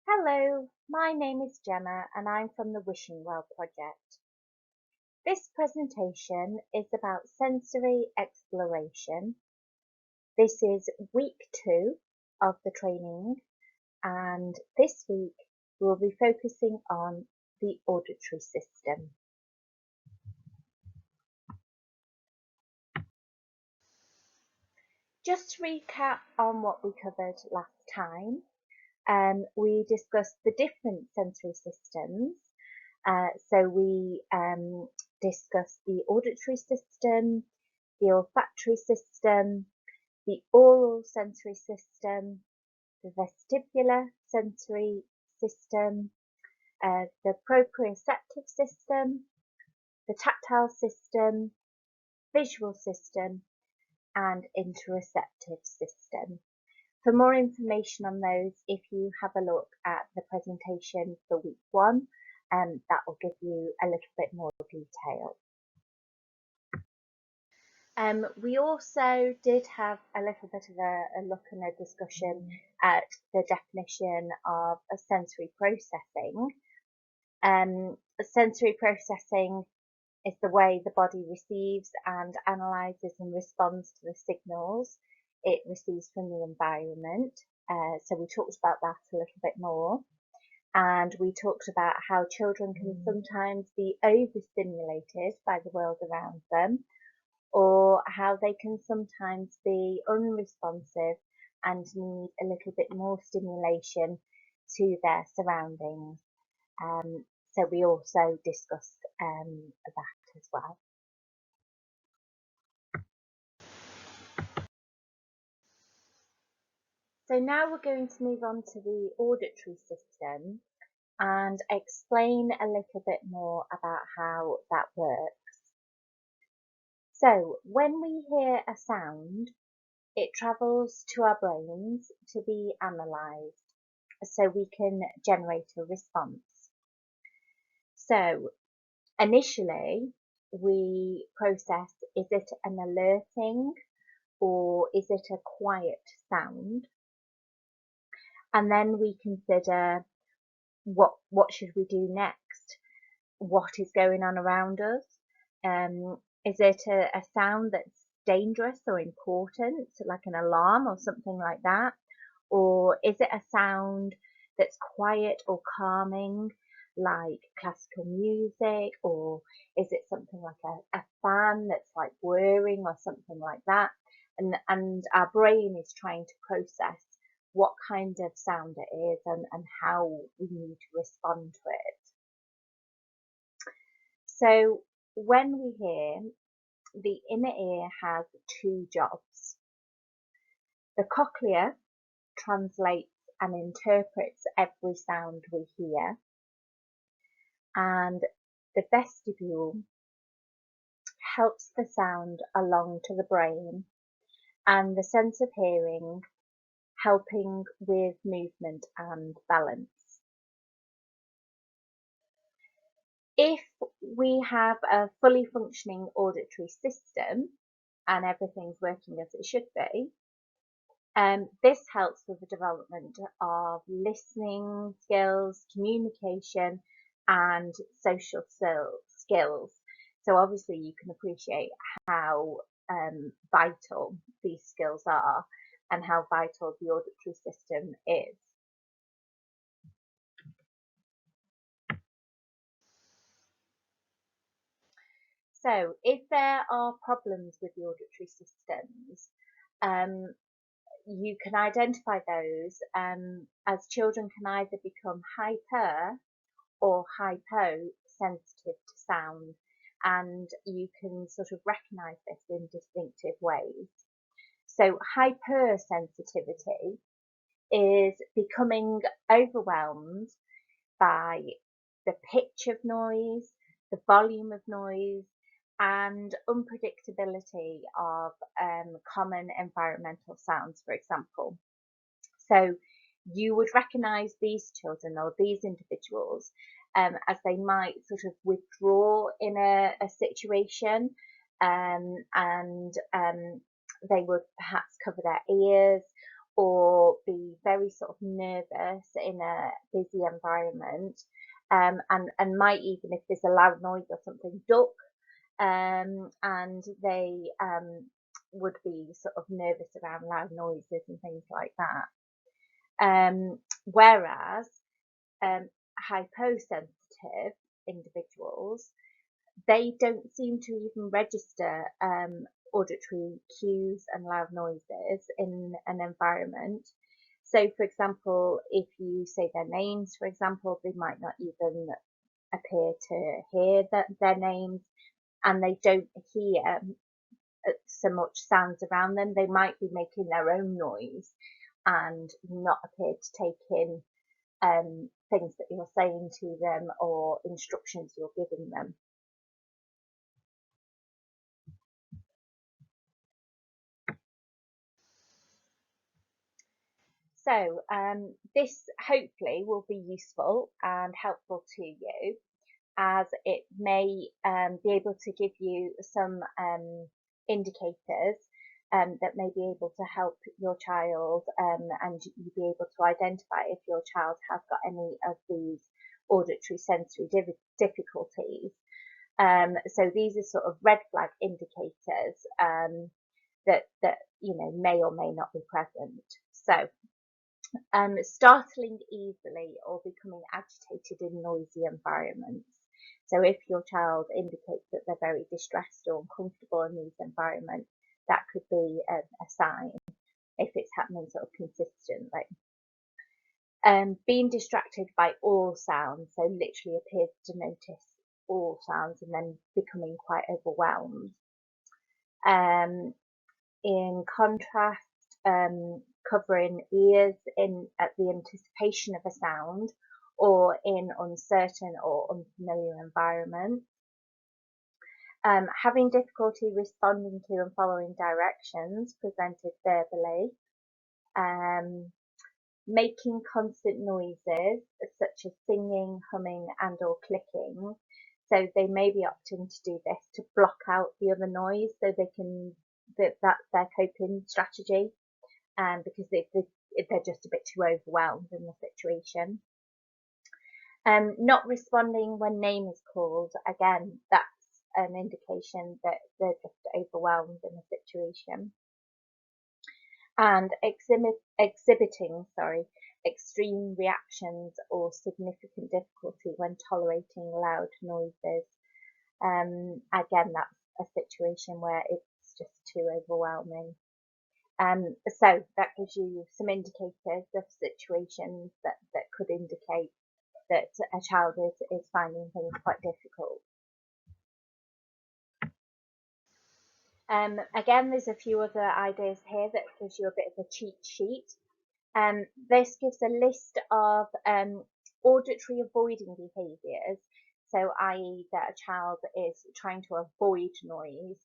Hello, my name is Gemma and I'm from the Wishing Well project. This presentation is about sensory exploration. This is week 2 of the training, and this week we'll be focusing on the auditory system. Just to recap on what we covered last time, we discussed the different sensory systems. So we discussed the auditory system, the olfactory system, the oral sensory system, the vestibular sensory system, the proprioceptive system, the tactile system, visual system, and interoceptive system. For more information on those, if you have a look at the presentation for week 1, that will give you a little bit more detail. We also did have a little bit of a look and a discussion at the definition of a sensory processing. Sensory processing is the way the body receives and analyses and responds to the signals it receives from the environment. So we talked about that a little bit more. And we talked about how children can sometimes be overstimulated by the world around them, or how they can sometimes be unresponsive and need a little bit more stimulation to their surroundings. So we also discussed that as well. So now we're going to move on to the auditory system and explain a little bit more about how that works. So when we hear a sound, it travels to our brains to be analysed so we can generate a response. So initially we process, is it an alerting or is it a quiet sound? And then we consider what should we do next? What is going on around us? Is it a sound that's dangerous or important, like an alarm or something like that? Or is it a sound that's quiet or calming, like classical music? Or is it something like a fan that's like whirring or something like that? And our brain is trying to process what kind of sound it is and how we need to respond to it. So when we hear, the inner ear has 2 jobs. The cochlea translates and interprets every sound we hear, and the vestibule helps the sound along to the brain, and the sense of hearing helping with movement and balance. If we have a fully functioning auditory system and everything's working as it should be, this helps with the development of listening skills, communication, and social skills. So obviously you can appreciate how vital these skills are and how vital the auditory system is. So if there are problems with the auditory systems, you can identify those as children can either become hyper or hyposensitive to sound, and you can sort of recognise this in distinctive ways. So hypersensitivity is becoming overwhelmed by the pitch of noise, the volume of noise, and unpredictability of common environmental sounds, for example. So you would recognise these children or these individuals as they might sort of withdraw in a situation, and they would perhaps cover their ears, or be very sort of nervous in a busy environment, and might, even if there's a loud noise or something, duck, and they would be sort of nervous around loud noises and things like that. Whereas hyposensitive individuals, they don't seem to even register auditory cues and loud noises in an environment. So, for example, if you say their names, for example, they might not even appear to hear their names, and they don't hear so much sounds around them. They might be making their own noise and not appear to take in things that you're saying to them or instructions you're giving them. So this hopefully will be useful and helpful to you, as it may be able to give you some indicators that may be able to help your child, and you be able to identify if your child has got any of these auditory sensory difficulties. So these are sort of red flag indicators that may or may not be present. So startling easily or becoming agitated in noisy environments. So if your child indicates that they're very distressed or uncomfortable in these environments, that could be a sign if it's happening sort of consistently. Being distracted by all sounds, so literally appears to notice all sounds and then becoming quite overwhelmed. In contrast, covering ears at the anticipation of a sound or in uncertain or unfamiliar environments. Having difficulty responding to and following directions presented verbally. Making constant noises such as singing, humming and or clicking. So they may be opting to do this to block out the other noise, so that's their coping strategy, because they're just a bit too overwhelmed in the situation. Not responding when name is called, again, that's an indication that they're just overwhelmed in a situation. And exhibiting extreme reactions or significant difficulty when tolerating loud noises. Again, that's a situation where it's just too overwhelming. So that gives you some indicators of situations that could indicate that a child is finding things quite difficult. Again, there's a few other ideas here that gives you a bit of a cheat sheet. This gives a list of auditory avoiding behaviours, so i.e. that a child is trying to avoid noise,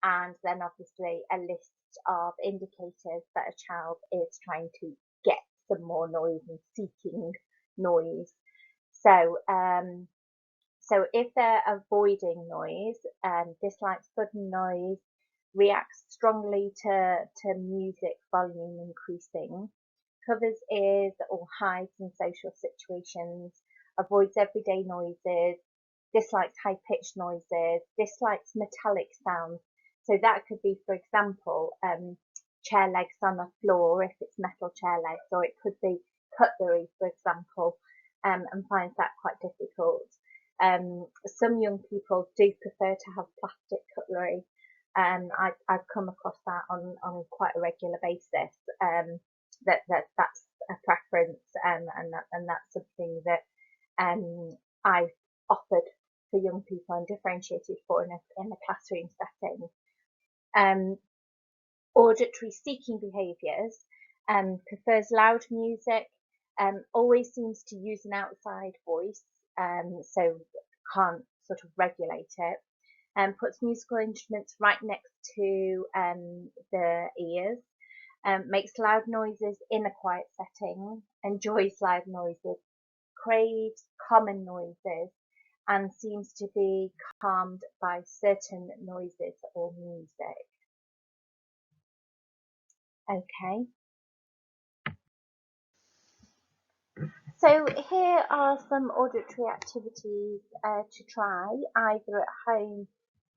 and then obviously a list of indicators that a child is trying to get some more noise and seeking noise. So if they're avoiding noise, dislikes sudden noise, reacts strongly to music volume increasing, covers ears or hides in social situations, avoids everyday noises, dislikes high-pitched noises, dislikes metallic sounds. So that could be, for example, chair legs on the floor if it's metal chair legs, or it could be cutlery, for example, and finds that quite difficult. Some young people do prefer to have plastic cutlery. I've come across that on quite a regular basis. That's a preference, and that's something that I've offered for young people and differentiated for in a classroom setting. Auditory seeking behaviours, prefers loud music, always seems to use an outside voice, so can't sort of regulate it. Puts musical instruments right next to the ears, makes loud noises in a quiet setting, enjoys loud noises, craves common noises, and seems to be calmed by certain noises or music. Okay. So here are some auditory activities to try, either at home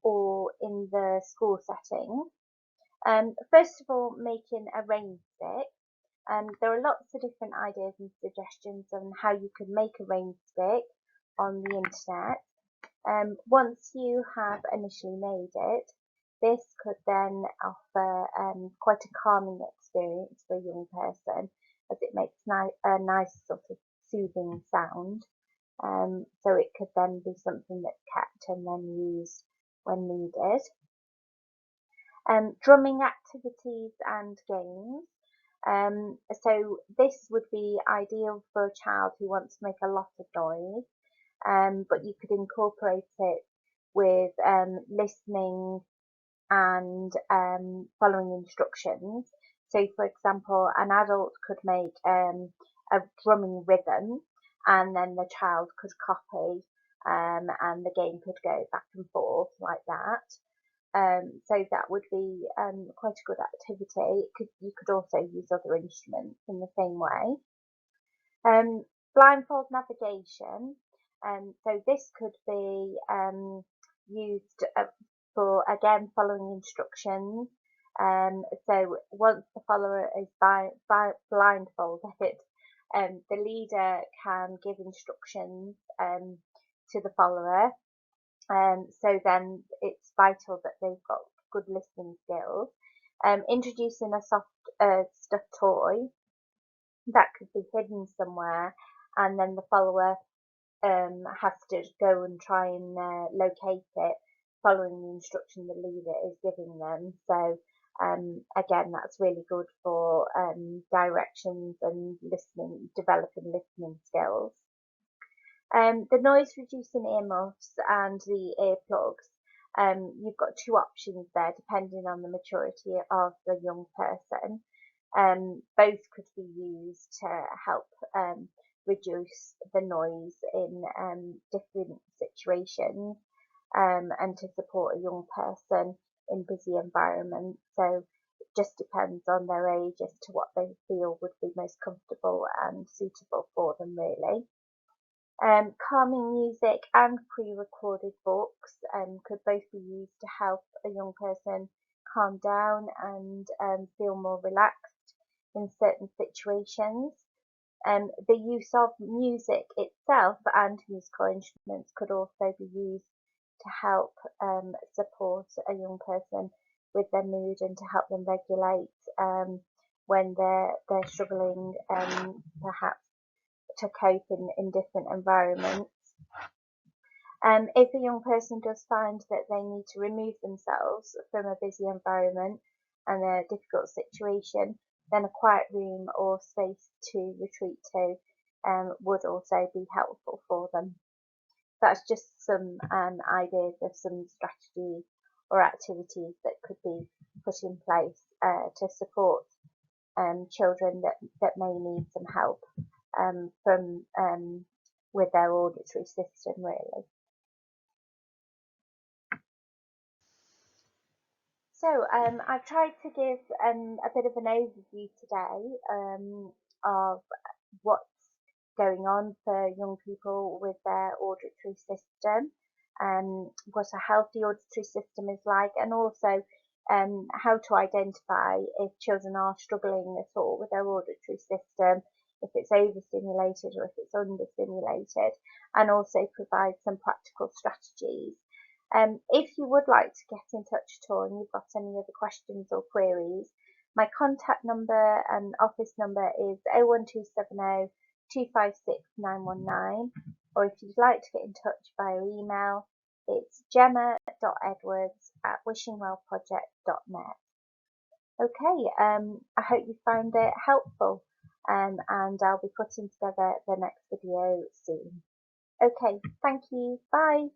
or in the school setting. First of all, making a rain stick. There are lots of different ideas and suggestions on how you could make a rain stick on the internet. Once you have initially made it, this could then offer quite a calming experience for a young person, as it makes a nice sort of soothing sound. So it could then be something that's kept and then used when needed. Drumming activities and games. So this would be ideal for a child who wants to make a lot of noise, but you could incorporate it with listening and following instructions. So, for example, an adult could make a drumming rhythm, and then the child could copy, and the game could go back and forth like that. So that would be quite a good activity. You could also use other instruments in the same way. Blindfold navigation. So this could be used for, again, following instructions. So once the follower is blindfolded, the leader can give instructions to the follower. So then it's vital that they've got good listening skills. Introducing a soft stuffed toy that could be hidden somewhere, and then the follower has to go and try and locate it following the instruction the leader is giving them. So again, that's really good for directions and listening, developing listening skills. The noise reducing earmuffs and the earplugs. You've got two options there depending on the maturity of the young person. Both could be used to help reduce the noise in different situations, and to support a young person in busy environments. So it just depends on their age as to what they feel would be most comfortable and suitable for them, really. Calming music and pre-recorded books could both be used to help a young person calm down and feel more relaxed in certain situations. The use of music itself and musical instruments could also be used to help support a young person with their mood and to help them regulate when they're struggling, perhaps to cope in different environments. If a young person does find that they need to remove themselves from a busy environment and a difficult situation, then a quiet room or space to retreat to would also be helpful for them. That's just some ideas of some strategies or activities that could be put in place to support children that may need some help from with their auditory system, really. So I've tried to give a bit of an overview today of what's going on for young people with their auditory system, what a healthy auditory system is like, and also how to identify if children are struggling at all with their auditory system, if it's overstimulated or if it's understimulated, and also provide some practical strategies. If you would like to get in touch at all and you've got any other questions or queries, my contact number and office number is 01270 256 919, or if you'd like to get in touch via email, it's gemma.edwards@wishingwellproject.net. Okay, I hope you found it helpful, and I'll be putting together the next video soon. Okay, thank you, bye.